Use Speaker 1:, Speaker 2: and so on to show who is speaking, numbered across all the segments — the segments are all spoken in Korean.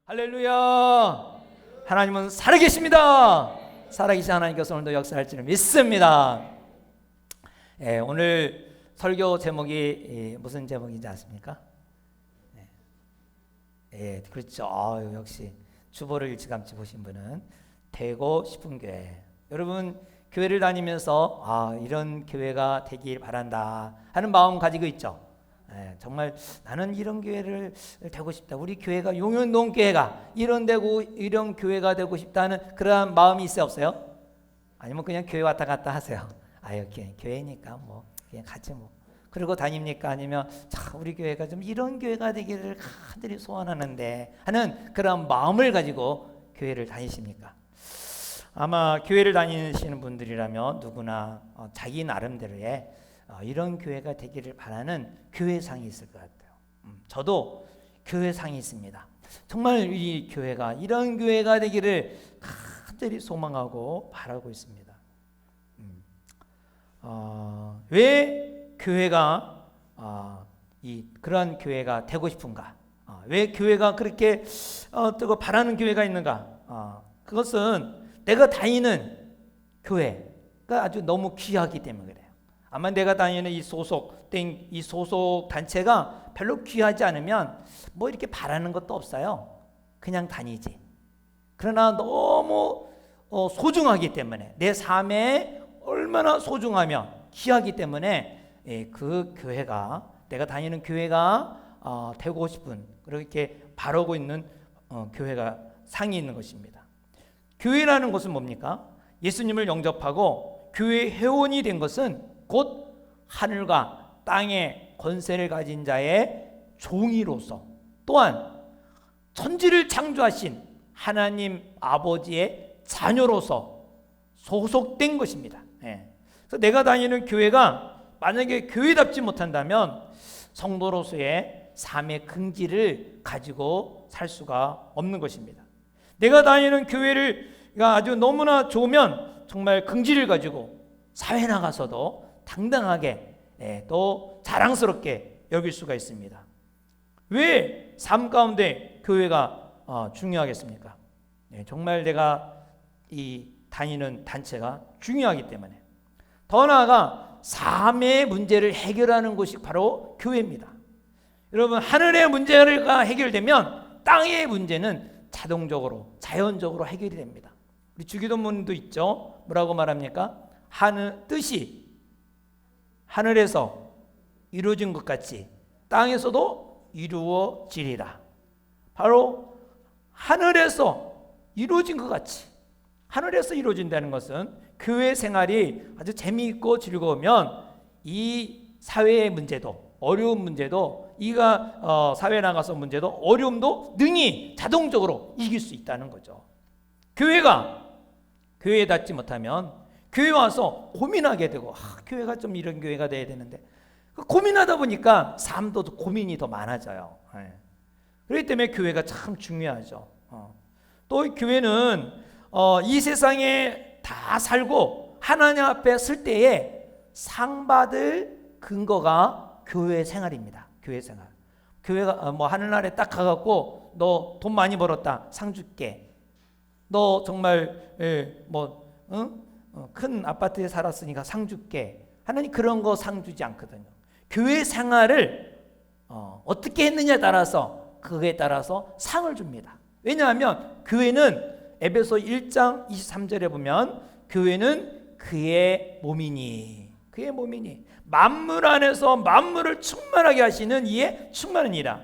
Speaker 1: 할렐루야. 하나님은 살아계십니다. 살아계신 하나님께서 오늘도 역사할 줄 믿습니다. 오늘 설교 제목이 무슨 제목인지 아십니까? 그렇죠. 역시 주보를 일찌감치 보신 분은 되고 싶은 교회. 여러분 교회를 다니면서 이런 교회가 되길 바란다 하는 마음 가지고 있죠. 정말 나는 이런 교회를 되고 싶다. 우리 교회가 용현동 교회가 이런 교회가 되고 싶다는 그러한 마음이 있어요, 없어요? 아니면 그냥 교회 왔다 갔다 하세요? 교회니까 뭐 그냥 가지 뭐. 그러고 다닙니까? 아니면 우리 교회가 좀 이런 교회가 되기를 간절히 소원하는데 하는 그런 마음을 가지고 교회를 다니십니까? 아마 교회를 다니시는 분들이라면 누구나 자기 나름대로의 이런 교회가 되기를 바라는 교회상이 있을 것 같아요. 저도 교회상이 있습니다. 정말 이 교회가 이런 교회가 되기를 간절히 소망하고 바라고 있습니다. 왜 교회가 그런 교회가 되고 싶은가? 왜 교회가 그렇게 바라는 교회가 있는가? 그것은 내가 다니는 교회가 아주 너무 귀하기 때문에 그래요. 아마 내가 다니는 이 소속 단체가 별로 귀하지 않으면 뭐 이렇게 바라는 것도 없어요. 그냥 다니지. 그러나 너무 소중하기 때문에 내 삶에 얼마나 소중하며 귀하기 때문에 그 교회가 내가 다니는 교회가 되고 싶은 그렇게 바라고 있는 교회가 상이 있는 것입니다. 교회라는 것은 뭡니까? 예수님을 영접하고 교회 회원이 된 것은 곧 하늘과 땅의 권세를 가진 자의 종이로서 또한 천지를 창조하신 하나님 아버지의 자녀로서 소속된 것입니다. 그래서 내가 다니는 교회가 만약에 교회답지 못한다면 성도로서의 삶의 긍지를 가지고 살 수가 없는 것입니다. 내가 다니는 교회가 아주 너무나 좋으면 정말 긍지를 가지고 사회 나가서도 당당하게 또 자랑스럽게 여길 수가 있습니다. 왜 삶 가운데 교회가 중요하겠습니까? 정말 내가 다니는 단체가 중요하기 때문에. 더 나아가 삶의 문제를 해결하는 곳이 바로 교회입니다. 여러분 하늘의 문제가 해결되면 땅의 문제는 자연적으로 해결이 됩니다. 우리 주기도문도 있죠. 뭐라고 말합니까? 뜻이 하늘에서 이루어진 것 같이 땅에서도 이루어지리라. 바로 하늘에서 이루어진 것 같이. 하늘에서 이루어진다는 것은 교회 생활이 아주 재미있고 즐거우면 이 사회의 문제도 어려운 문제도 사회에 나가서 문제도 어려움도 능히 자동적으로 이길 수 있다는 거죠. 교회에 닿지 못하면 교회 와서 고민하게 되고 교회가 좀 이런 교회가 돼야 되는데 고민하다 보니까 삶도 고민이 더 많아져요. 그렇기 때문에 교회가 참 중요하죠. 또 교회는 이 세상에 다 살고 하나님 앞에 설 때에 상 받을 근거가 교회 생활입니다. 교회 생활. 교회가 하늘나라에 딱 가갖고 너 돈 많이 벌었다 상 줄게. 너 정말 큰 아파트에 살았으니까 상 줄게. 하나님 그런 거 상 주지 않거든요. 교회 생활을 어떻게 했느냐에 따라서 그거에 따라서 상을 줍니다. 왜냐하면 교회는 에베소 1장 23절에 보면 교회는 그의 몸이니 만물 안에서 만물을 충만하게 하시는 이에 충만하니라.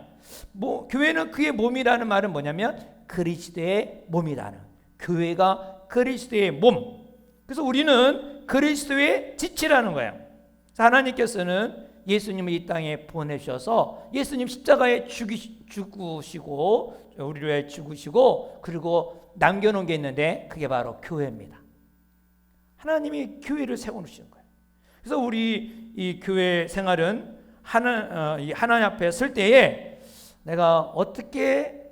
Speaker 1: 교회는 그의 몸이라는 말은 뭐냐면 그리스도의 몸이라는. 교회가 그리스도의 몸. 그래서 우리는 그리스도의 지체라는 거예요. 하나님께서는 예수님을 이 땅에 보내셔서 예수님 십자가에 죽으시고 우리를 위해 죽으시고 그리고 남겨놓은 게 있는데 그게 바로 교회입니다. 하나님이 교회를 세워놓으신 거예요. 그래서 우리 이 교회 생활은 하나님 앞에 설 때에 내가 어떻게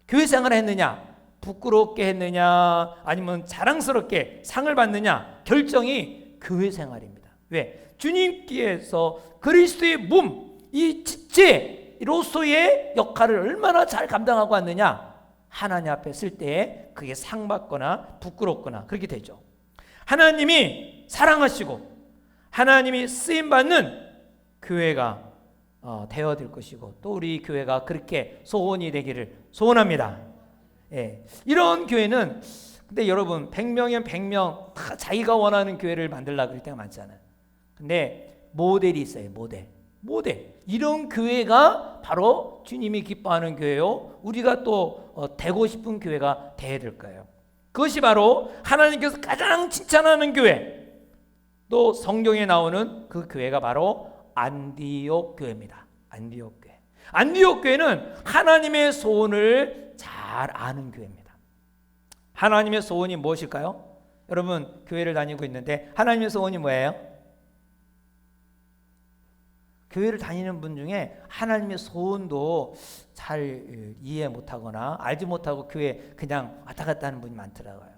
Speaker 1: 교회 생활을 했느냐, 부끄럽게 했느냐 아니면 자랑스럽게 상을 받느냐 결정이 교회 생활입니다. 왜? 주님께서 그리스도의 몸, 이 지체로서의 역할을 얼마나 잘 감당하고 왔느냐 하나님 앞에 쓸 때에 그게 상받거나 부끄럽거나 그렇게 되죠. 하나님이 사랑하시고 하나님이 쓰임받는 교회가 되어질 것이고 또 우리 교회가 그렇게 소원이 되기를 소원합니다. 예. 이런 교회는 근데 여러분 100명이면 100명 다 자기가 원하는 교회를 만들려고 그럴 때가 많잖아요. 근데 모델이 있어요. 모델. 이런 교회가 바로 주님이 기뻐하는 교회요. 우리가 또 되고 싶은 교회가 되어야 될 거예요. 그것이 바로 하나님께서 가장 칭찬하는 교회. 또 성경에 나오는 그 교회가 바로 안디옥 교회입니다. 안디옥 교회. 안디옥 교회는 하나님의 소원을 잘 아는 교회입니다. 하나님의 소원이 무엇일까요? 여러분 교회를 다니고 있는데 하나님의 소원이 뭐예요? 교회를 다니는 분 중에 하나님의 소원도 잘 이해 못하거나 알지 못하고 교회 그냥 왔다 갔다 하는 분이 많더라고요.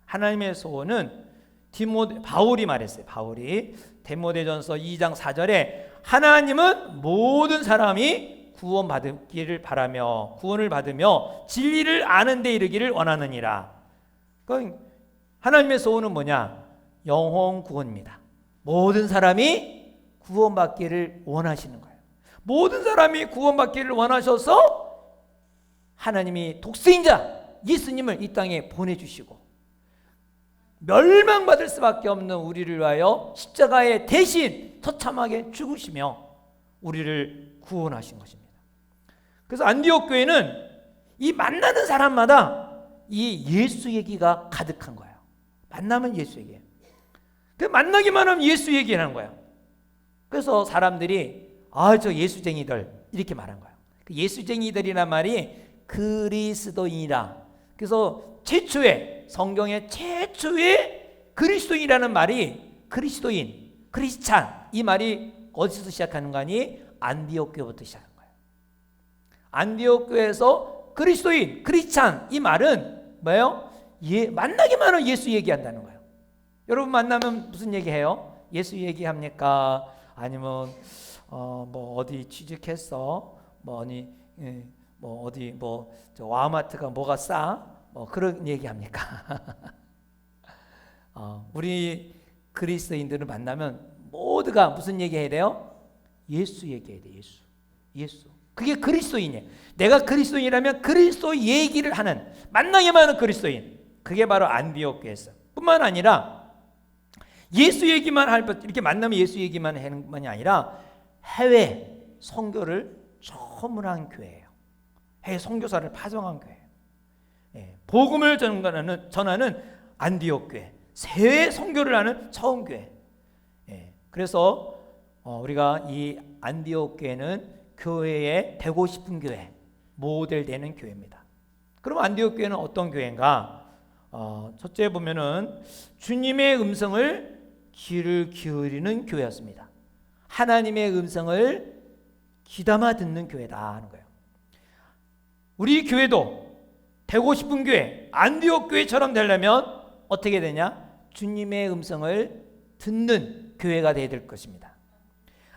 Speaker 1: 하나님의 소원은 바울이 말했어요. 바울이 디모데전서 2장 4절에 하나님은 모든 사람이 구원받기를 바라며 구원을 받으며 진리를 아는 데 이르기를 원하느니라. 그러니까 하나님의 소원은 뭐냐? 영혼 구원입니다. 모든 사람이 구원받기를 원하시는 거예요. 모든 사람이 구원받기를 원하셔서 하나님이 독생자 예수님을 이 땅에 보내주시고 멸망받을 수밖에 없는 우리를 위하여 십자가에 대신 처참하게 죽으시며 우리를 구원하신 것입니다. 그래서 안디옥 교회는 이 만나는 사람마다 이 예수 얘기가 가득한 거예요. 만나면 예수 얘기예요. 만나기만 하면 예수 얘기하는 거예요. 그래서 사람들이 저 예수쟁이들 이렇게 말한 거예요. 그 예수쟁이들이란 말이 그리스도인이라. 그래서 성경의 최초의 그리스도인이라는 말이 그리스도인, 크리스찬 이 말이 어디서 시작하는 거니? 안디옥 교회부터 시작한 거예요. 안디옥 교회에서 그리스도인, 크리스찬 이 말은 뭐예요? 만나기만 하면 예수 얘기한다는 거예요. 여러분 만나면 무슨 얘기해요? 예수 얘기합니까? 아니면 뭐 어디 취직했어? 저 와마트가 뭐가 싸? 그런 얘기합니까? 우리 그리스도인들을 만나면 모두가 무슨 얘기해야 돼요? 예수 얘기해야 돼. 예수. 그게 그리스도인이에요. 내가 그리스도인이라면 그리스도 얘기를 하는 만나기만 하는 그리스도인. 그게 바로 안디옥 교회였어요. 뿐만 아니라 예수 얘기만 이렇게 만나면 예수 얘기만 하는 것만이 아니라 해외 선교를 처음으로 한 교회예요. 해외 선교사를 파송한 교회예요. 복음을 전하는 안디옥 교회. 해외 선교를 하는 처음 교회. 그래서 우리가 이 안디옥 교회는 교회에 되고 싶은 교회, 모델 되는 교회입니다. 그럼 안디옥 교회는 어떤 교회인가? 첫째 보면은 주님의 음성을 귀를 기울이는 교회였습니다. 하나님의 음성을 귀담아 듣는 교회다 하는 거예요. 우리 교회도 되고 싶은 교회, 안디옥 교회처럼 되려면 어떻게 되냐? 주님의 음성을 듣는 교회가 되어야 될 것입니다.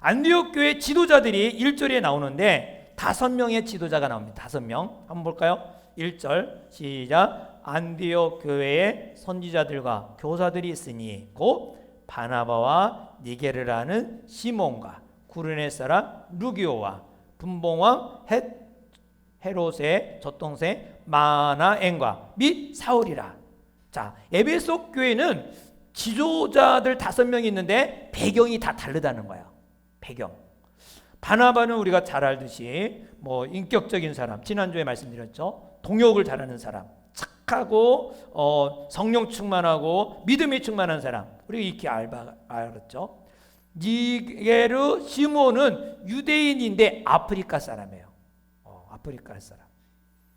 Speaker 1: 안디옥 교회 지도자들이 1절에 나오는데 5명의 지도자가 나옵니다. 5명. 한번 볼까요? 1절 시작. 안디옥 교회의 선지자들과 교사들이 있으니 곧 바나바와 니게르라는 시몬과 구르네 사람 루기오와 분봉왕 헤롯의 젖동생 마나엔과 및 사울이라. 자, 에베소 교회는 지도자들 5명이 있는데 배경이 다 다르다는 거예요. 배경. 바나바는 우리가 잘 알듯이 인격적인 사람, 지난주에 말씀드렸죠. 동역을 잘하는 사람, 착하고 성령 충만하고 믿음이 충만한 사람. 우리 이렇게 알았죠. 니게르 시몬은 유대인인데 아프리카 사람이에요. 아프리카 사람.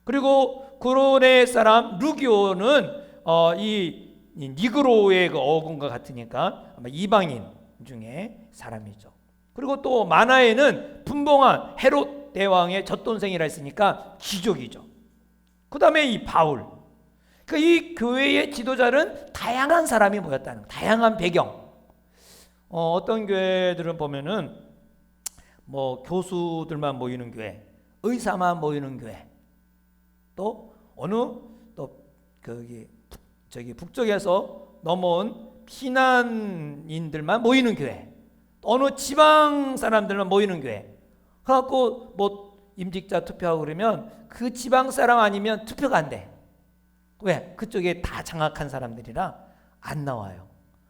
Speaker 1: 그리고 구로네 사람 루기오는 이 니그로의 그 어근과 같으니까 아마 이방인 중에 사람이죠. 그리고 또 마나에는 분봉한 헤롯 대왕의 젖돈생이라 했으니까 귀족이죠. 그 다음에 이 바울. 그러니까 이 교회의 지도자는 다양한 사람이 모였다는 거예요. 다양한 배경. 어떤 교회들은 보면은 교수들만 모이는 교회, 의사만 모이는 교회, 또 어느 또 저기 북쪽에서 넘어온 피난인들만 모이는 교회, 어느 지방 사람들만 모이는 교회. 그래갖고 뭐 임직자 투표하고 그러면 그 지방 사람 아니면 투표가 안 돼. 왜? 그쪽에 다 장악한 사람들이라 안 나와요.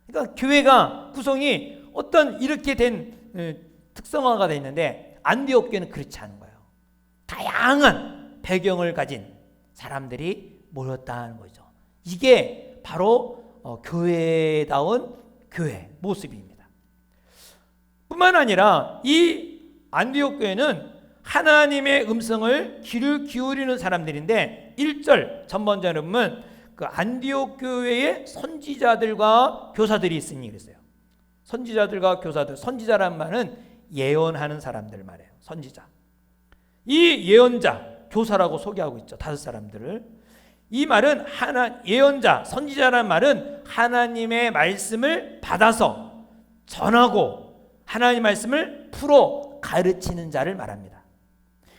Speaker 1: 그러니까 교회가 구성이 어떤 이렇게 된 특성화가 돼 있는데 안디옥 교회는 그렇지 않은 거예요. 다양한 배경을 가진 사람들이 모였다는 거죠. 이게 바로 교회다운 교회 모습입니다. 뿐만 아니라 이 안디옥 교회는 하나님의 음성을 귀를 기울이는 사람들인데 1절 전번전에 보면 그 안디옥 교회의 선지자들과 교사들이 있으니 그랬어요. 선지자들과 교사들, 선지자란 말은 예언하는 사람들 말이에요. 선지자. 이 예언자, 교사라고 소개하고 있죠. 5사람들을. 이 말은 예언자, 선지자란 말은 하나님의 말씀을 받아서 전하고 하나님의 말씀을 풀어 가르치는 자를 말합니다.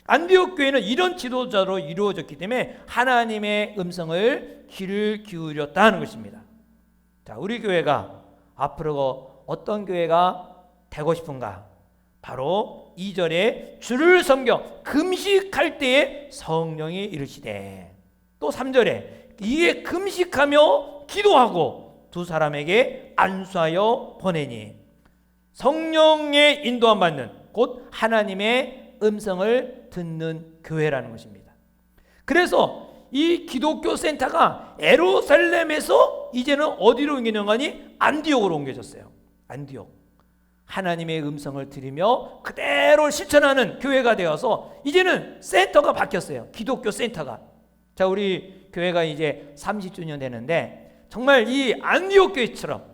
Speaker 1: 안디옥 교회는 이런 지도자로 이루어졌기 때문에 하나님의 음성을 귀를 기울였다는 것입니다. 자, 우리 교회가 앞으로 어떤 교회가 되고 싶은가? 바로 2절에 주를 섬겨 금식할 때에 성령이 이르시되, 또 3절에 이에 금식하며 기도하고 두 사람에게 안수하여 보내니 성령의 인도함 받는 곧 하나님의 음성을 듣는 교회라는 것입니다. 그래서 이 기독교 센터가 예루살렘에서 이제는 어디로 옮기는 거니? 안디옥으로 옮겨졌어요. 안디옥. 하나님의 음성을 들으며 그대로 실천하는 교회가 되어서 이제는 센터가 바뀌었어요. 기독교 센터가. 자, 우리 교회가 이제 30주년 되는데 정말 이 안디옥 교회처럼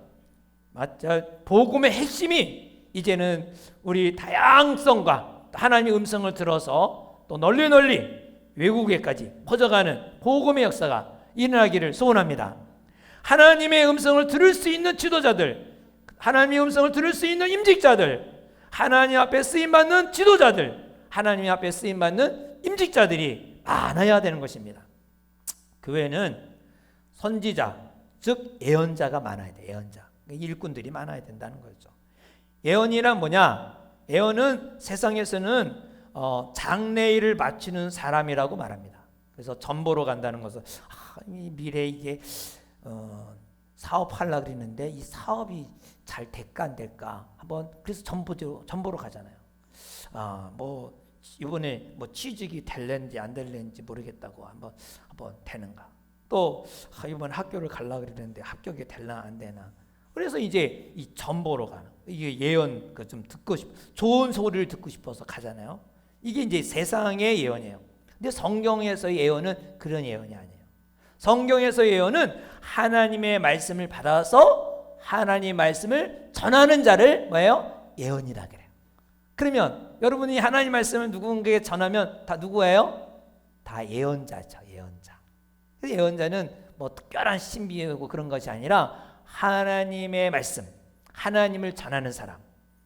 Speaker 1: 복음의 핵심이 이제는 우리 다양성과 하나님의 음성을 들어서 또 널리 외국에까지 퍼져가는 복음의 역사가 일어나기를 소원합니다. 하나님의 음성을 들을 수 있는 지도자들, 하나님의 음성을 들을 수 있는 임직자들, 하나님 앞에 쓰임받는 지도자들, 하나님 앞에 쓰임받는 임직자들이 많아야 되는 것입니다. 교회는 선지자, 즉 예언자가 많아야 돼. 예언자, 일꾼들이 많아야 된다는 거죠. 예언이란 뭐냐? 예언은 세상에서는 장래일을 맞추는 사람이라고 말합니다. 그래서 전 보러 간다는 것은 이 미래에 이게 사업하려고 그랬는데 이 사업이 잘 될까 안 될까 한번, 그래서 전 보러 가잖아요. 뭐 이번에 뭐 취직이 될는지 안 될는지 모르겠다고 한번 되는가. 또 이번 학교를 가려고 그랬는데 합격이 될나 안 되나. 그래서 이제 이 전 보러 가는, 이게 예언 좀 듣고 좋은 소리를 듣고 싶어서 가잖아요. 이게 이제 세상의 예언이에요. 근데 성경에서의 예언은 그런 예언이 아니에요. 성경에서의 예언은 하나님의 말씀을 받아서 하나님의 말씀을 전하는 자를 뭐예요? 예언이라 그래요. 그러면 여러분이 하나님 말씀을 누군가에게 전하면 다 누구예요? 다 예언자죠. 예언자. 그래서 예언자는 뭐 특별한 신비고 그런 것이 아니라 하나님의 말씀, 하나님을 전하는 사람.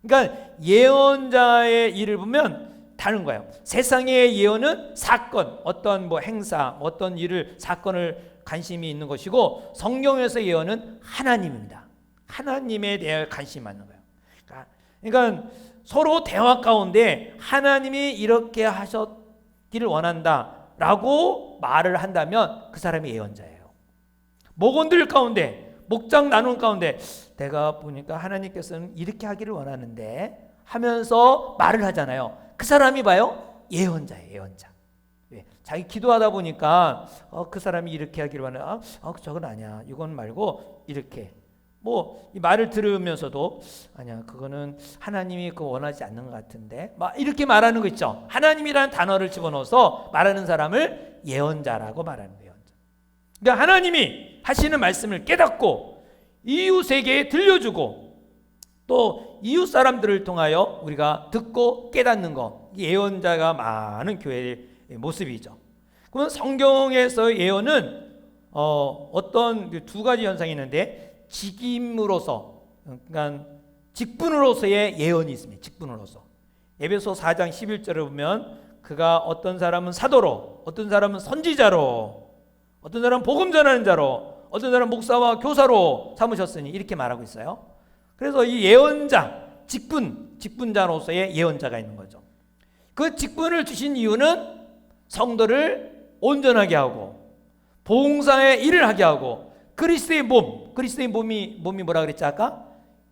Speaker 1: 그러니까 예언자의 일을 보면 다른 거예요. 세상의 예언은 사건, 어떤 뭐 행사, 어떤 일을, 사건을 관심이 있는 것이고, 성경에서 예언은 하나님입니다. 하나님에 대해 관심이 많은 거예요. 그러니까 서로 대화 가운데 하나님이 이렇게 하셨기를 원한다라고 말을 한다면 그 사람이 예언자예요. 목원들 가운데, 목장 나눈 가운데 내가 보니까 하나님께서는 이렇게 하기를 원하는데 하면서 말을 하잖아요. 그 사람이 봐요? 예언자예요. 예언자. 자기 기도하다 보니까 그 사람이 이렇게 하기를 원해. 저건 아니야. 이건 말고 이렇게. 뭐 이 말을 들으면서도 아니야. 그거는 하나님이 그거 원하지 않는 것 같은데. 막 이렇게 말하는 거 있죠. 하나님이라는 단어를 집어넣어서 말하는 사람을 예언자라고 말하는 거예요. 예언자. 그러니까 하나님이 하시는 말씀을 깨닫고 이웃에게 들려주고 또 이웃 사람들을 통하여 우리가 듣고 깨닫는 것, 예언자가 많은 교회의 모습이죠. 그러면 성경에서 예언은 어떤 두 가지 현상이 있는데, 직임으로서, 그러니까 직분으로서의 예언이 있습니다. 직분으로서. 에베소 4장 11절에 보면 그가 어떤 사람은 사도로, 어떤 사람은 선지자로, 어떤 사람은 복음 전하는 자로, 어떤 사람은 목사와 교사로 삼으셨으니 이렇게 말하고 있어요. 그래서 이 예언자, 직분자로서의 예언자가 있는 거죠. 그 직분을 주신 이유는 성도를 온전하게 하고 봉사의 일을 하게 하고 그리스도의 몸이 뭐라 그랬지 아까?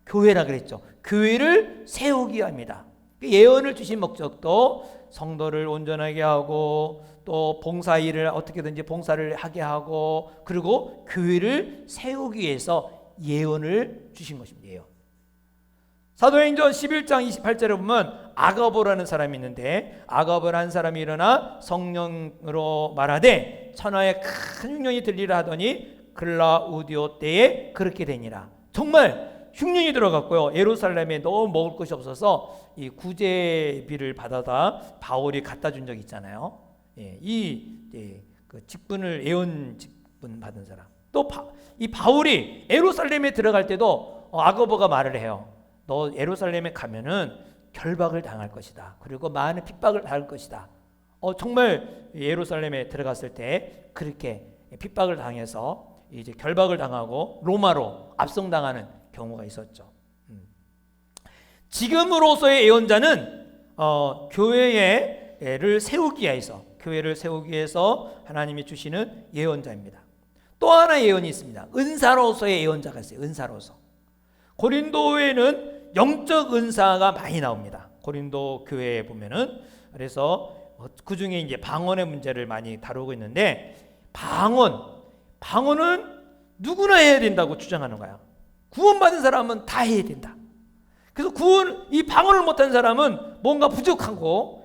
Speaker 1: 교회라 그랬죠. 교회를 세우기 합니다. 예언을 주신 목적도 성도를 온전하게 하고 또 봉사 일을 어떻게든지 봉사를 하게 하고 그리고 교회를 세우기 위해서 예언을 주신 것입니다. 예언. 사도행전 11장 28절에 보면 아가보라는 사람이 있는데 아가보라는 사람이 일어나 성령으로 말하되 천하에 큰 흉년이 들리라 하더니 글라우디오 때에 그렇게 되니라. 정말 흉년이 들어갔고요. 예루살렘에 너무 먹을 것이 없어서 이 구제비를 받아다 바울이 갖다 준 적이 있잖아요. 그 직분을 예언 직분 받은 사람. 또 이 바울이 예루살렘에 들어갈 때도 아가보가 말을 해요. 너 예루살렘에 가면은 결박을 당할 것이다. 그리고 많은 핍박을 당할 것이다. 정말 예루살렘에 들어갔을 때 그렇게 핍박을 당해서 이제 결박을 당하고 로마로 압송당하는 경우가 있었죠. 지금으로서의 예언자는 교회를 세우기 위해서 하나님이 주시는 예언자입니다. 또 하나 예언이 있습니다. 은사로서의 예언자가 있어요. 은사로서. 고린도에는 영적 은사가 많이 나옵니다. 고린도 교회에 보면은. 그래서 그 중에 이제 방언의 문제를 많이 다루고 있는데 방언은 누구나 해야 된다고 주장하는 거야. 구원받은 사람은 다 해야 된다. 그래서 이 방언을 못한 사람은 뭔가 부족하고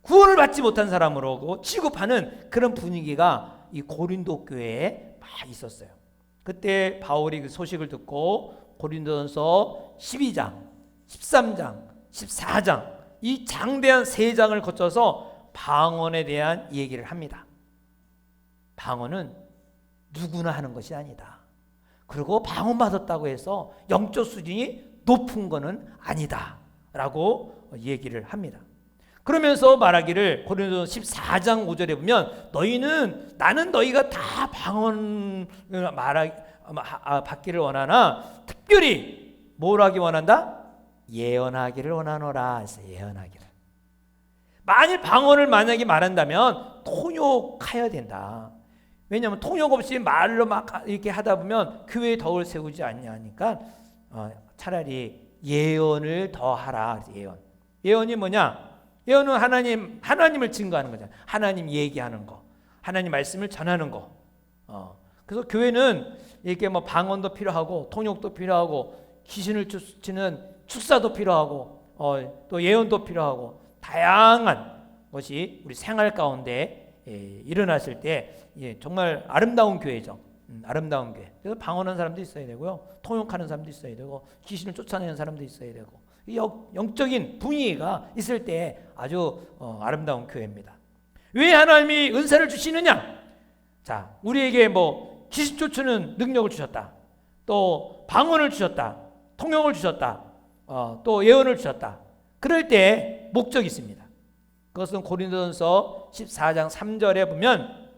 Speaker 1: 구원을 받지 못한 사람으로 취급하는 그런 분위기가 이 고린도 교회에 많이 있었어요. 그때 바울이 그 소식을 듣고 고린도전서 12장, 13장, 14장 이 장대한 세 장을 거쳐서 방언에 대한 얘기를 합니다. 방언은 누구나 하는 것이 아니다. 그리고 방언 받았다고 해서 영적 수준이 높은 것은 아니다 라고 얘기를 합니다. 그러면서 말하기를 고린도전서 14장 5절에 보면 나는 너희가 다 방언을 받기를 원하나 특별히 뭘 하기 원한다? 예언하기를 원하노라. 예언하기를. 만일 방언을 만약에 말한다면 통역해야 된다. 왜냐하면 통역 없이 말로 막 이렇게 하다 보면 교회에 덕을 세우지 않냐니까 차라리 예언을 더 하라. 예언이 뭐냐? 예언은 하나님을 증거하는 거잖아요. 하나님 얘기하는 거, 하나님 말씀을 전하는 거. 그래서 교회는 이렇게 뭐 방언도 필요하고 통역도 필요하고 귀신을 쫓는 축사도 필요하고 또 예언도 필요하고 다양한 것이 우리 생활 가운데 일어났을 때 정말 아름다운 교회죠. 아름다운 교회. 그래서 방언하는 사람도 있어야 되고요. 통역하는 사람도 있어야 되고 귀신을 쫓아내는 사람도 있어야 되고 영적인 분위기가 있을 때 아주 아름다운 교회입니다. 왜 하나님이 은사를 주시느냐? 자, 우리에게 뭐 귀신 쫓는 능력을 주셨다. 또 방언을 주셨다. 통역을 주셨다. 또 예언을 주셨다. 그럴 때 목적이 있습니다. 그것은 고린도전서 14장 3절에 보면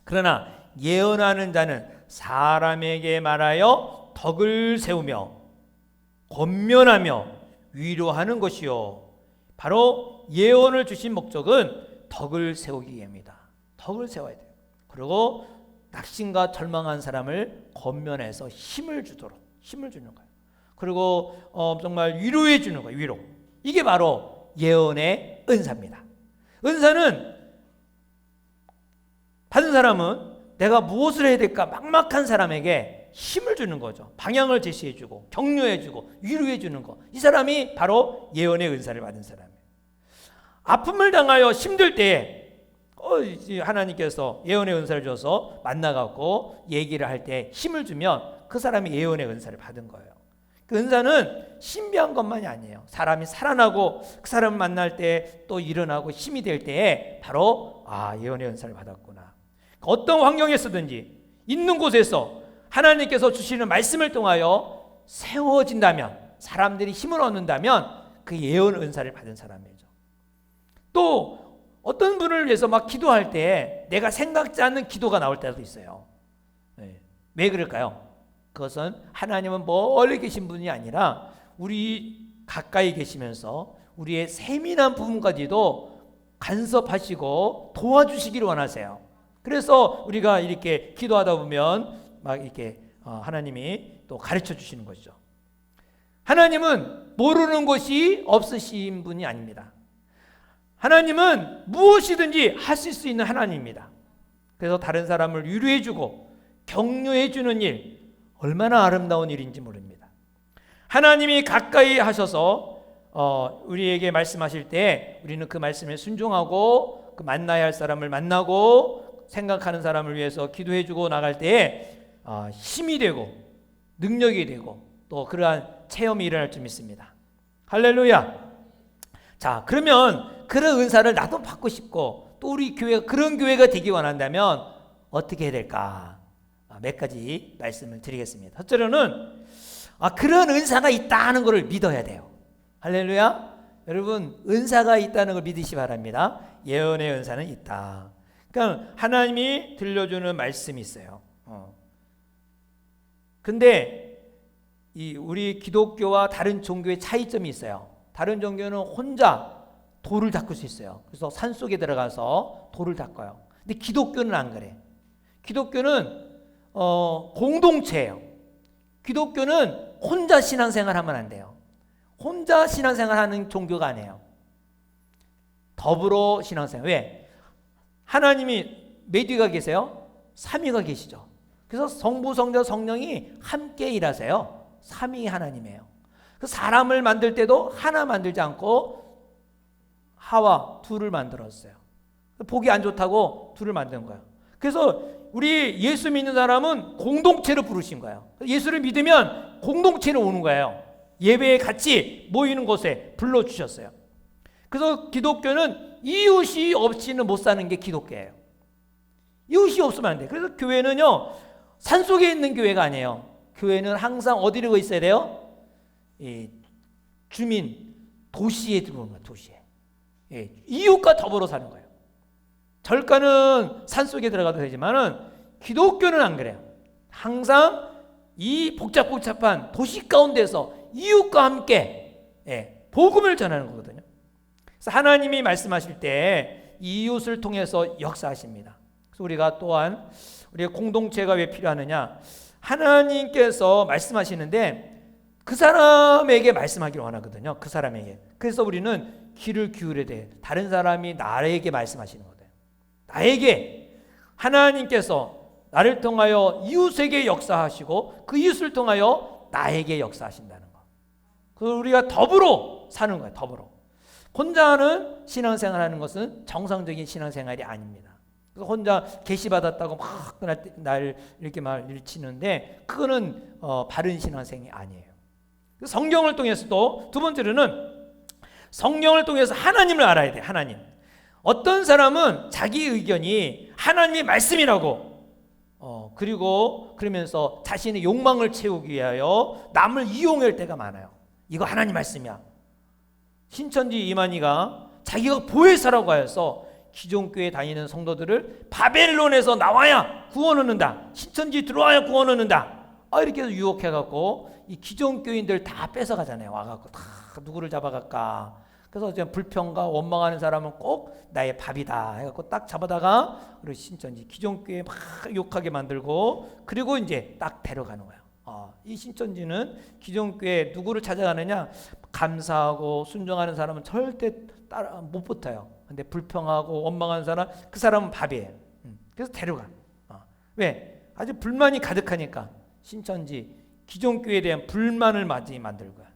Speaker 1: 그러나 예언하는 자는 사람에게 말하여 덕을 세우며 권면하며 위로하는 것이요. 바로 예언을 주신 목적은 덕을 세우기 위함이다. 덕을 세워야 돼요. 그리고 낙심과 절망한 사람을 권면해서 힘을 주는 거예요. 그리고 정말 위로해 주는 거예요. 위로. 이게 바로 예언의 은사입니다. 은사는 받은 사람은 내가 무엇을 해야 될까 막막한 사람에게 힘을 주는 거죠. 방향을 제시해주고 격려해주고 위로해주는 거. 이 사람이 바로 예언의 은사를 받은 사람이에요. 아픔을 당하여 힘들 때에 하나님께서 예언의 은사를 줘서 만나갖고 얘기를 할 때 힘을 주면 그 사람이 예언의 은사를 받은 거예요. 그 은사는 신비한 것만이 아니에요. 사람이 살아나고 그 사람을 만날 때 또 일어나고 힘이 될 때에 바로 예언의 은사를 받았구나. 어떤 환경에서든지 있는 곳에서 하나님께서 주시는 말씀을 통하여 세워진다면, 사람들이 힘을 얻는다면 그 예언 은사를 받은 사람이죠. 또 어떤 분을 위해서 막 기도할 때 내가 생각지 않는 기도가 나올 때도 있어요. 왜 그럴까요? 그것은 하나님은 멀리 계신 분이 아니라 우리 가까이 계시면서 우리의 세밀한 부분까지도 간섭하시고 도와주시기를 원하세요. 그래서 우리가 이렇게 기도하다 보면 막 이렇게 하나님이 또 가르쳐 주시는 것이죠. 하나님은 모르는 것이 없으신 분이 아닙니다. 하나님은 무엇이든지 하실 수 있는 하나님입니다. 그래서 다른 사람을 위로해 주고 격려해 주는 일, 얼마나 아름다운 일인지 모릅니다. 하나님이 가까이 하셔서 우리에게 말씀하실 때 우리는 그 말씀에 순종하고 그 만나야 할 사람을 만나고 생각하는 사람을 위해서 기도해 주고 나갈 때에 힘이 되고 능력이 되고 또 그러한 체험이 일어날 줄 믿습니다. 할렐루야. 자, 그러면 그런 은사를 나도 받고 싶고 또 우리 교회가 그런 교회가 되기 원한다면 어떻게 해야 될까? 몇 가지 말씀을 드리겠습니다. 첫째로는 그런 은사가 있다는 것을 믿어야 돼요. 할렐루야. 여러분, 은사가 있다는 걸 믿으시 바랍니다. 예언의 은사는 있다. 그러니까 하나님이 들려주는 말씀이 있어요. 근데 우리 기독교와 다른 종교의 차이점이 있어요. 다른 종교는 혼자 돌을 닦을 수 있어요. 그래서 산속에 들어가서 돌을 닦아요. 근데 기독교는 안 그래. 기독교는 공동체예요. 기독교는 혼자 신앙생활 하면 안 돼요. 혼자 신앙생활 하는 종교가 아니에요. 더불어 신앙생활. 왜? 하나님이 몇 위가 계세요? 3위가 계시죠. 그래서 성부, 성자, 성령이 함께 일하세요. 3위 하나님이에요. 그 사람을 만들 때도 하나 만들지 않고 하와 둘을 만들었어요. 보기 안 좋다고 둘을 만든 거예요. 그래서 우리 예수 믿는 사람은 공동체로 부르신 거예요. 예수를 믿으면 공동체로 오는 거예요. 예배에 같이 모이는 곳에 불러주셨어요. 그래서 기독교는 이웃이 없이는 못 사는 게 기독교예요. 이웃이 없으면 안 돼요. 그래서 교회는요, 산속에 있는 교회가 아니에요. 교회는 항상 어디로 있어야 돼요? 주민, 도시에 들어오는 거예요. 도시에. 이웃과 더불어 사는 거예요. 절가는 산속에 들어가도 되지만은 기독교는 안 그래요. 항상 이 복잡한 도시 가운데서 이웃과 함께 복음을 전하는 거거든요. 그래서 하나님이 말씀하실 때 이웃을 통해서 역사하십니다. 그래서 우리가 또한 우리의 공동체가 왜 필요하느냐? 하나님께서 말씀하시는데 그 사람에게 말씀하기를 원하거든요. 그 사람에게. 그래서 우리는 귀를 기울여야 돼. 다른 사람이 나에게 말씀하시는 거예요. 나에게 하나님께서 나를 통하여 이웃에게 역사하시고 그 이웃을 통하여 나에게 역사하신다는 거. 그래서 우리가 더불어 사는 거예요. 더불어. 혼자 하는 신앙생활하는 것은 정상적인 신앙생활이 아닙니다. 그래서 혼자 계시 받았다고 막 날 이렇게 말 일치는데 그거는 바른 신앙생활이 아니에요. 성경을 통해서도 두 번째로는 성경을 통해서 하나님을 알아야 돼. 하나님. 어떤 사람은 자기 의견이 하나님의 말씀이라고 그리고 그러면서 자신의 욕망을 채우기 위하여 남을 이용할 때가 많아요. 이거 하나님 말씀이야. 신천지 이만희가 자기가 보혜사라고 하여서 기존 교회 다니는 성도들을 바벨론에서 나와야 구원 얻는다. 신천지 들어와야 구원 얻는다. 이렇게 해서 유혹해갖고 이 기존 교인들 다 뺏어가잖아요. 와갖고 다 누구를 잡아갈까. 그래서 이제 불평과 원망하는 사람은 꼭 나의 밥이다 해갖고 딱 잡아다가 우리 신천지 기존 교회 막 욕하게 만들고 그리고 이제 딱 데려가는 거예요. 이 신천지는 기존 교회 누구를 찾아가느냐? 감사하고 순종하는 사람은 절대 따라 못 붙어요. 근데 불평하고 원망하는 사람, 그 사람은 밥이에요. 그래서 데려가. 왜? 아주 불만이 가득하니까 신천지 기존 교회에 대한 불만을 많이 만들 거야.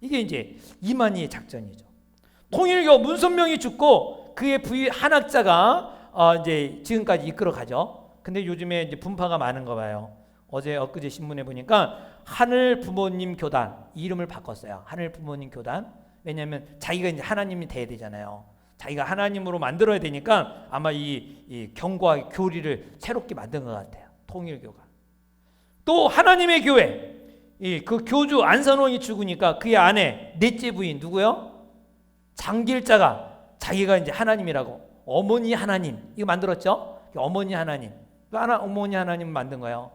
Speaker 1: 이게 이제 이만희의 작전이죠. 통일교 문선명이 죽고 그의 부위 한학자가 이제 지금까지 이끌어가죠. 근데 요즘에 이제 분파가 많은 거 봐요. 어제 엊그제 신문에 보니까 하늘 부모님 교단 이름을 바꿨어요. 하늘 부모님 교단. 왜냐하면 자기가 이제 하나님이 돼야 되잖아요. 자기가 하나님으로 만들어야 되니까 아마 이 경과 교리를 새롭게 만든 것 같아요. 통일교가. 또 하나님의 교회. 그 교주 안선홍이 죽으니까 그의 아내 넷째 부인 누구요? 장길자가 자기가 이제 하나님이라고, 어머니 하나님 이거 만들었죠. 어머니 하나님, 어머니 하나님 만든 거예요.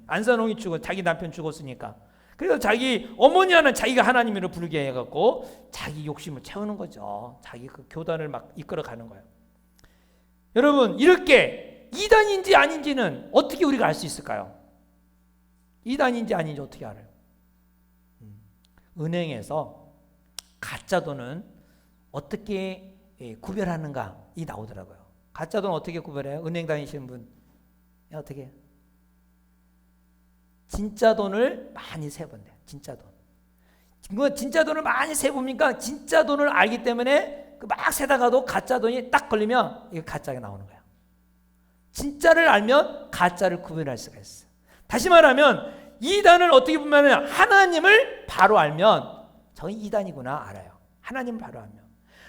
Speaker 1: 안산홍이 죽어 자기 남편 죽었으니까. 그래서 자기 어머니 하나님, 자기가 하나님으로 부르게 해갖고 자기 욕심을 채우는 거죠. 자기 그 교단을 막 이끌어가는 거예요. 여러분, 이렇게 이단인지 아닌지는 어떻게 우리가 알 수 있을까요? 이단인지 아닌지 어떻게 알아요? 은행에서 가짜 돈은 어떻게 구별하는가 이 나오더라고요. 가짜 돈 어떻게 구별해요? 은행 다니시는 분 어떻게 해요? 진짜 돈을 많이 세본대요. 진짜 돈. 진짜 돈을 많이 세보니까 진짜 돈을 알기 때문에 막 세다가도 가짜 돈이 딱 걸리면 이게 가짜가 나오는 거예요. 진짜를 알면 가짜를 구별할 수가 있어요. 다시 말하면 이단을 어떻게 보면 하나님을 바로 알면 저희 이단이구나 알아요. 하나님을 바로 알면.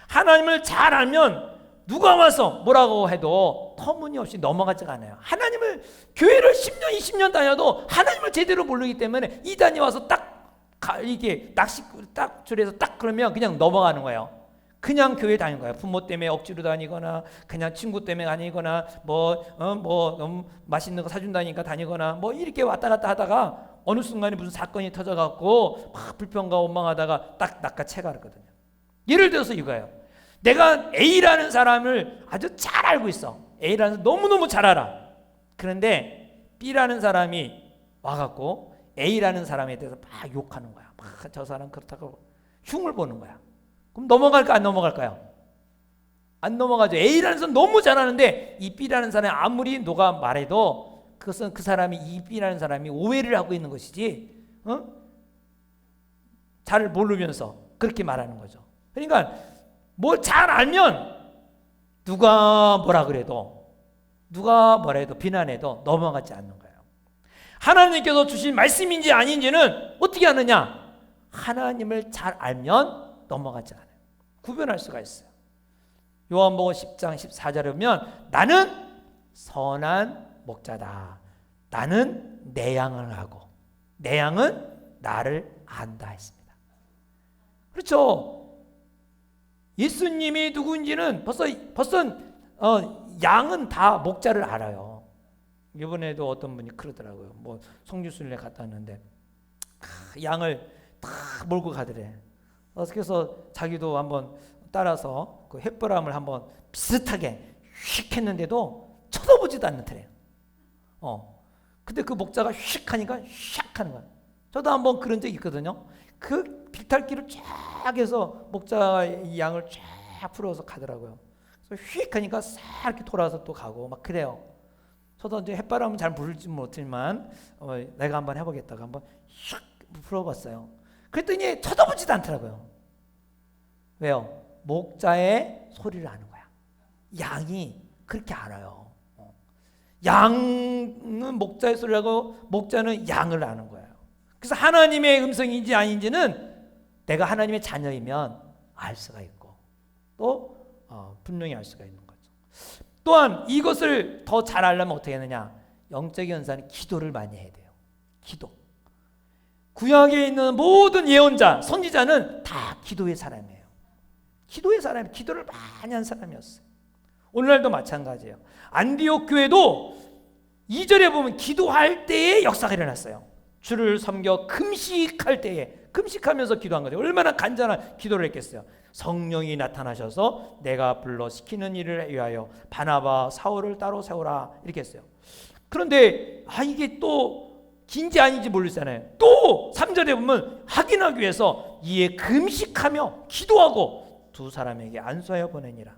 Speaker 1: 하나님을 잘 알면 누가 와서 뭐라고 해도 터무니없이 넘어가지가 않아요. 하나님을, 교회를 10년 20년 다녀도 하나님을 제대로 모르기 때문에 이단이 와서 이게 딱 줄에서 딱 그러면 그냥 넘어가는 거예요. 그냥 교회 다니는 거예요. 부모 때문에 억지로 다니거나 그냥 친구 때문에 다니거나 너무 맛있는 거 사준다니까 다니거나 이렇게 왔다 갔다 하다가 어느 순간에 무슨 사건이 터져갖고 막 불평과 원망하다가 딱 낚아채가거든요. 예를 들어서 이거예요. 내가 A라는 사람을 아주 잘 알고 있어. A라는 사람 너무너무 잘 알아. 그런데 B라는 사람이 와갖고 A라는 사람에 대해서 막 욕하는 거야. 막 저 사람 그렇다고 흉을 보는 거야. 그럼 넘어갈까 안 넘어갈까요? 안 넘어가죠. A라는 사람 너무 잘하는데 이 B라는 사람이 아무리 누가 말해도 그것은 그 사람이, 이 B라는 사람이 오해를 하고 있는 것이지 잘 모르면서 그렇게 말하는 거죠. 그러니까 뭘 잘 알면 누가 뭐라 그래도, 누가 뭐래도 비난해도 넘어가지 않는 거예요. 하나님께서 주신 말씀인지 아닌지는 어떻게 아느냐? 하나님을 잘 알면 넘어가지 않아요. 구별할 수가 있어요. 요한복음 10장 14절에 보면 나는 선한 목자다. 나는 내 양을 하고 내 양은 나를 안다 했습니다. 그렇죠. 예수님이 누구인지는 벌써 양은 다 목자를 알아요. 이번에도 어떤 분이 그러더라고요. 성주순례 갔다 왔는데 양을 다 몰고 가더래. 그래서 자기도 한번 따라서 그 햇바람을 한번 비슷하게 휙 했는데도 쳐다보지도 않는더래요. 근데 그 목자가 휙 하니까 샥 하는 거야. 저도 한번 그런 적이 있거든요. 그 비탈길을 쫙 해서 목자 양을 쫙 풀어서 가더라고요. 그래서 휙 하니까 싹 이렇게 돌아서 또 가고 막 그래요. 저도 이제 햇바람은 잘 부르지 못했지만 내가 한번 해보겠다고 한번 휙 풀어봤어요. 그랬더니 쳐다보지도 않더라고요. 왜요? 목자의 소리를 아는 거야. 양이 그렇게 알아요. 양은 목자의 소리를 하고 목자는 양을 아는 거예요. 그래서 하나님의 음성인지 아닌지는 내가 하나님의 자녀이면 알 수가 있고 또 분명히 알 수가 있는 거죠. 또한 이것을 더 잘 알려면 어떻게 하느냐? 영적인 은사는 기도를 많이 해야 돼요. 기도. 구약에 있는 모든 예언자, 선지자는 다 기도의 사람이에요. 기도의 사람이, 기도를 많이 한 사람이었어요. 오늘날도 마찬가지예요. 안디옥 교회도 2절에 보면 기도할 때에 역사가 일어났어요. 주를 섬겨 금식할 때에, 금식하면서 기도한 거죠. 얼마나 간절한 기도를 했겠어요. 성령이 나타나셔서 내가 불러 시키는 일을 위하여 바나바 사울을 따로 세우라 이렇게 했어요. 그런데 이게 또 긴지 아닌지 모르잖아요. 또 3절에 보면 확인하기 위해서 이에 금식하며 기도하고 두 사람에게 안수하여 보내니라.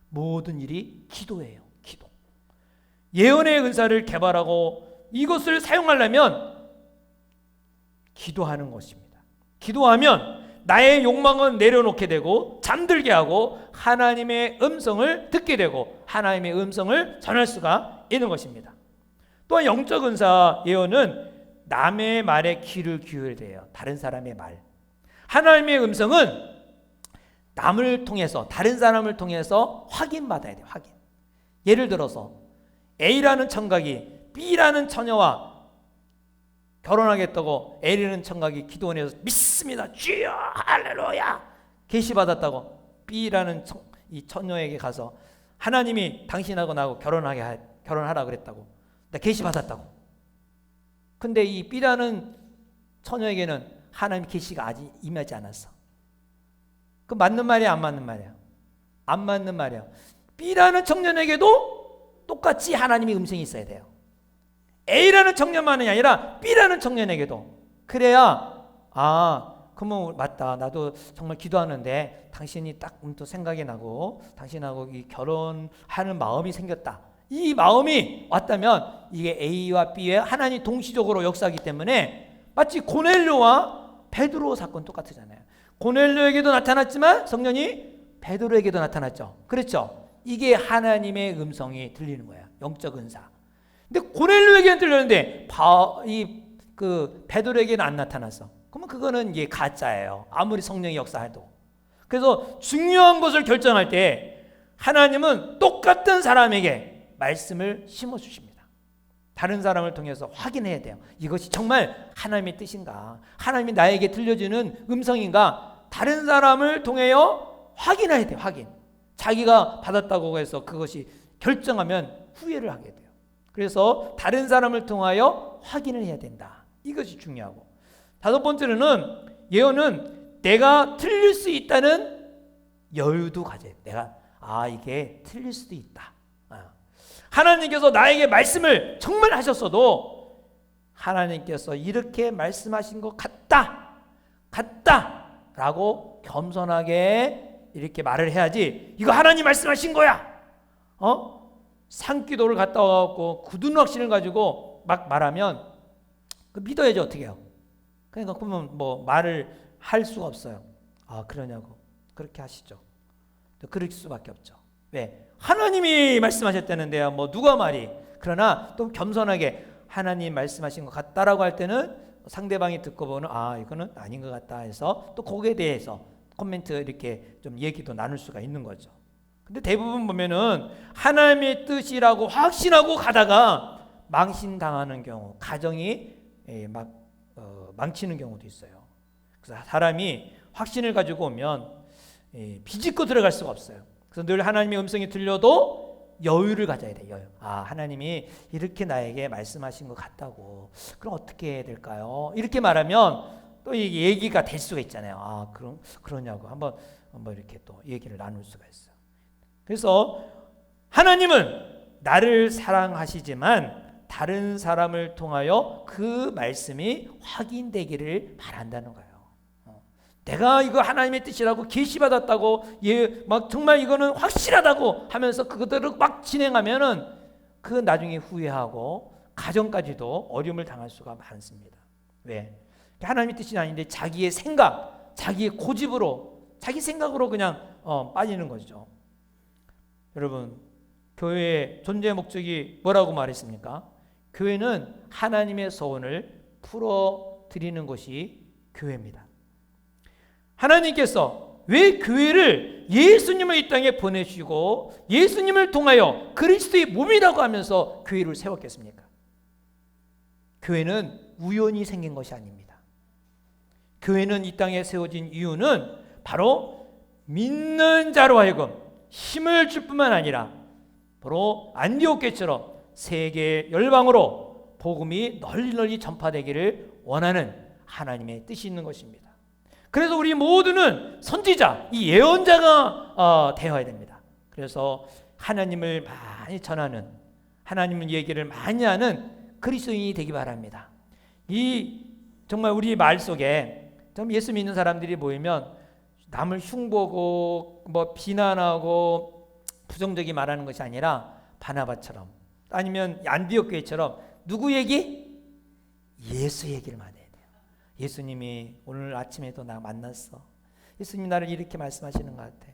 Speaker 1: 모든 일이 기도예요. 기도. 예언의 은사를 개발하고 이것을 사용하려면 기도하는 것입니다. 기도하면 나의 욕망은 내려놓게 되고 잠들게 하고 하나님의 음성을 듣게 되고 하나님의 음성을 전할 수가 있는 것입니다. 또한 영적 은사 예언은 남의 말에 귀를 기울여야 돼요. 다른 사람의 말. 하나님의 음성은 남을 통해서, 다른 사람을 통해서 확인받아야 돼요. 확인. 예를 들어서 A라는 청각이 B라는 처녀와 결혼하겠다고 A라는 청각이 기도원에서 믿습니다. 주여 할렐루야 계시받았다고 B라는 이 처녀에게 가서 하나님이 당신하고 나하고 결혼하라 그랬다고, 나 계시 받았다고. 근데 이 B라는 처녀에게는 하나님 계시가 아직 임하지 않았어. 그 맞는 말이야, 안 맞는 말이야? 안 맞는 말이야. B라는 청년에게도 똑같이 하나님의 음성이 있어야 돼요. A라는 청년만이 아니라 B라는 청년에게도. 그래야 그러면 맞다. 나도 정말 기도하는데 당신이 딱 문득 생각이 나고 당신하고 이 결혼하는 마음이 생겼다. 이 마음이 왔다면 이게 A와 B의 하나님 동시적으로 역사하기 때문에 마치 고넬료와 베드로 사건 똑같잖아요. 고넬료에게도 나타났지만 성령이 베드로에게도 나타났죠. 그렇죠? 이게 하나님의 음성이 들리는 거야. 영적 은사. 근데 고넬료에게는 들렸는데 베드로에게는 안 나타났어. 그러면 그거는 이게 가짜예요. 아무리 성령이 역사해도. 그래서 중요한 것을 결정할 때 하나님은 똑같은 사람에게 말씀을 심어주십니다. 다른 사람을 통해서 확인해야 돼요. 이것이 정말 하나님의 뜻인가? 하나님이 나에게 들려주는 음성인가? 다른 사람을 통하여 확인해야 돼요. 확인. 자기가 받았다고 해서 그것이 결정하면 후회를 하게 돼요. 그래서 다른 사람을 통하여 확인을 해야 된다. 이것이 중요하고, 다섯 번째로는 예언은 내가 틀릴 수 있다는 여유도 가져야 돼요. 내가 이게 틀릴 수도 있다. 하나님께서 나에게 말씀을 정말 하셨어도 하나님께서 이렇게 말씀하신 것 같다 라고 겸손하게 이렇게 말을 해야지, 이거 하나님 말씀하신 거야 산기도를 갔다 와갖고 굳은 확신을 가지고 막 말하면 그 믿어야지. 어떻게 해요? 그러니까 그러면 뭐 말을 할 수가 없어요. 그러냐고. 그렇게 하시죠. 그럴 수밖에 없죠. 왜? 하나님이 말씀하셨다는데요. 뭐 누가 말이. 그러나 또 겸손하게 하나님 말씀하신 것 같다라고 할 때는 상대방이 듣고 보는 이거는 아닌 것 같다 해서 또 거기에 대해서 코멘트 이렇게 좀 얘기도 나눌 수가 있는 거죠. 근데 대부분 보면은 하나님의 뜻이라고 확신하고 가다가 망신당하는 경우, 가정이 망치는 경우도 있어요. 그래서 사람이 확신을 가지고 오면 비집고 들어갈 수가 없어요. 그래서 늘 하나님의 음성이 들려도 여유를 가져야 돼요. 여유. 하나님이 이렇게 나에게 말씀하신 것 같다고. 그럼 어떻게 해야 될까요? 이렇게 말하면 또 이 얘기가 될 수가 있잖아요. 그러냐고 한번 이렇게 또 얘기를 나눌 수가 있어요. 그래서 하나님은 나를 사랑하시지만 다른 사람을 통하여 그 말씀이 확인되기를 바란다는 거예요. 내가 이거 하나님의 뜻이라고 계시받았다고 막 정말 이거는 확실하다고 하면서 그것들을 막 진행하면은 그 나중에 후회하고 가정까지도 어려움을 당할 수가 많습니다. 왜? 하나님의 뜻이 아닌데 자기의 생각, 자기의 고집으로, 자기 생각으로 그냥 빠지는 거죠. 여러분, 교회의 존재 목적이 뭐라고 말했습니까? 교회는 하나님의 소원을 풀어드리는 것이 교회입니다. 하나님께서 왜 교회를 예수님을 이 땅에 보내시고 예수님을 통하여 그리스도의 몸이라고 하면서 교회를 세웠겠습니까? 교회는 우연히 생긴 것이 아닙니다. 교회는 이 땅에 세워진 이유는 바로 믿는 자로 하여금 힘을 줄 뿐만 아니라 바로 안디옥 교회처럼 세계 열방으로 복음이 널리 전파되기를 원하는 하나님의 뜻이 있는 것입니다. 그래서 우리 모두는 선지자, 이 예언자가 되어야 됩니다. 그래서 하나님을 많이 전하는, 하나님의 얘기를 많이 하는 그리스도인이 되기 바랍니다. 정말 우리 말 속에 예수 믿는 사람들이 모이면 남을 흉보고 비난하고 부정적이 말하는 것이 아니라 바나바처럼, 아니면 안디옥 교회처럼 누구 얘기? 예수 얘기를 많이 해야 돼요. 예수님이 오늘 아침에도 나 만났어. 예수님이 나를 이렇게 말씀하시는 것 같아.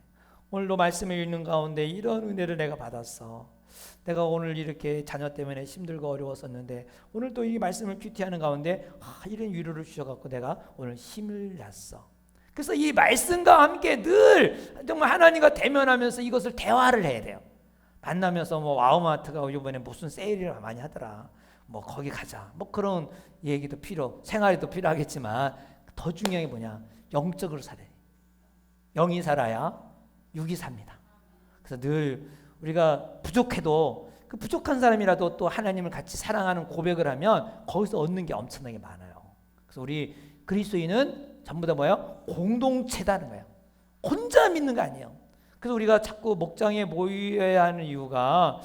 Speaker 1: 오늘도 말씀을 읽는 가운데 이런 은혜를 내가 받았어. 내가 오늘 이렇게 자녀 때문에 힘들고 어려웠었는데 오늘 또 이 말씀을 큐티하는 가운데 이런 위로를 주셔갖고 내가 오늘 힘을 냈어. 그래서 이 말씀과 함께 늘 정말 하나님과 대면하면서 이것을 대화를 해야 돼요. 만나면서 와우마트가 이번에 무슨 세일을 많이 하더라. 거기 가자. 그런 얘기도 생활에도 필요하겠지만 더 중요한 게 뭐냐? 영적으로 살아야 돼. 영이 살아야 육이 삽니다. 그래서 늘 우리가 부족해도 그 부족한 사람이라도 또 하나님을 같이 사랑하는 고백을 하면 거기서 얻는 게 엄청나게 많아요. 그래서 우리 그리스도인은 전부 다 뭐예요? 공동체다는 거예요. 혼자 믿는 거 아니에요. 그래서 우리가 자꾸 목장에 모여야 하는 이유가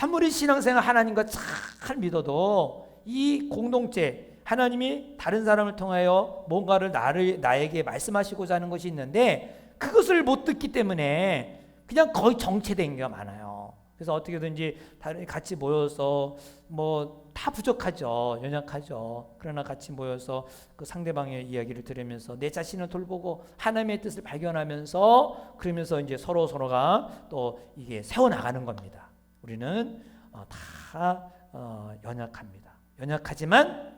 Speaker 1: 아무리 신앙생활 하나님과 잘 믿어도 이 공동체, 하나님이 다른 사람을 통하여 뭔가를 나에게 말씀하시고자 하는 것이 있는데 그것을 못 듣기 때문에 그냥 거의 정체된 게 많아요. 그래서 어떻게든지 같이 모여서 뭐 다 부족하죠. 연약하죠. 그러나 같이 모여서 그 상대방의 이야기를 들으면서 내 자신을 돌보고 하나님의 뜻을 발견하면서 그러면서 이제 서로가 또 이게 세워나가는 겁니다. 우리는 다 연약합니다. 연약하지만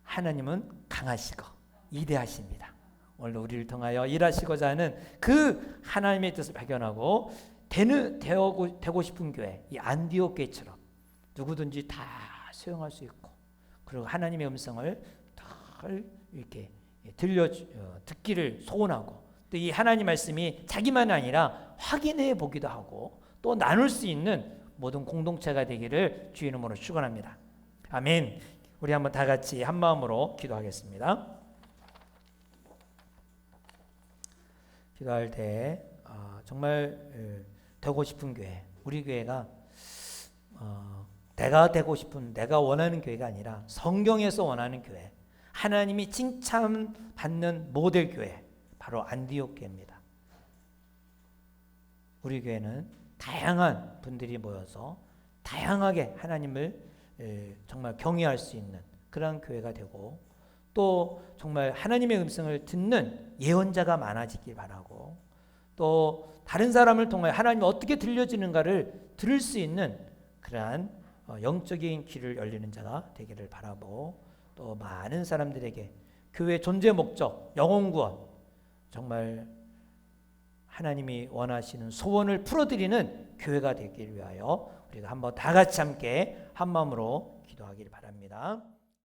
Speaker 1: 하나님은 강하시고 위대하십니다. 오늘 우리를 통하여 일하시고자 하는 그 하나님의 뜻을 발견하고 되고 싶은 교회, 이 안디옥 교회처럼 누구든지 다 수용할 수 있고, 그리고 하나님의 음성을 잘 이렇게 듣기를 소원하고, 또 이 하나님 말씀이 자기만 아니라 확인해 보기도 하고 또 나눌 수 있는 모든 공동체가 되기를 주의 이름으로 축원합니다. 아멘. 우리 한번 다 같이 한 마음으로 기도하겠습니다. 기도할 때 정말 되고 싶은 교회, 우리 교회가 내가 되고 싶은, 내가 원하는 교회가 아니라 성경에서 원하는 교회, 하나님이 칭찬받는 모델 교회, 바로 안디옥 교회입니다. 우리 교회는 다양한 분들이 모여서 다양하게 하나님을 정말 경외할 수 있는 그런 교회가 되고, 또 정말 하나님의 음성을 듣는 예언자가 많아지길 바라고, 또 다른 사람을 통해 하나님이 어떻게 들려지는가를 들을 수 있는 그러한 영적인 귀를 열리는 자가 되기를 바라고, 또 많은 사람들에게 교회 존재 목적, 영혼 구원, 정말 하나님이 원하시는 소원을 풀어드리는 교회가 되기를 위하여 우리가 한번 다 같이 함께 한 마음으로 기도하기를 바랍니다.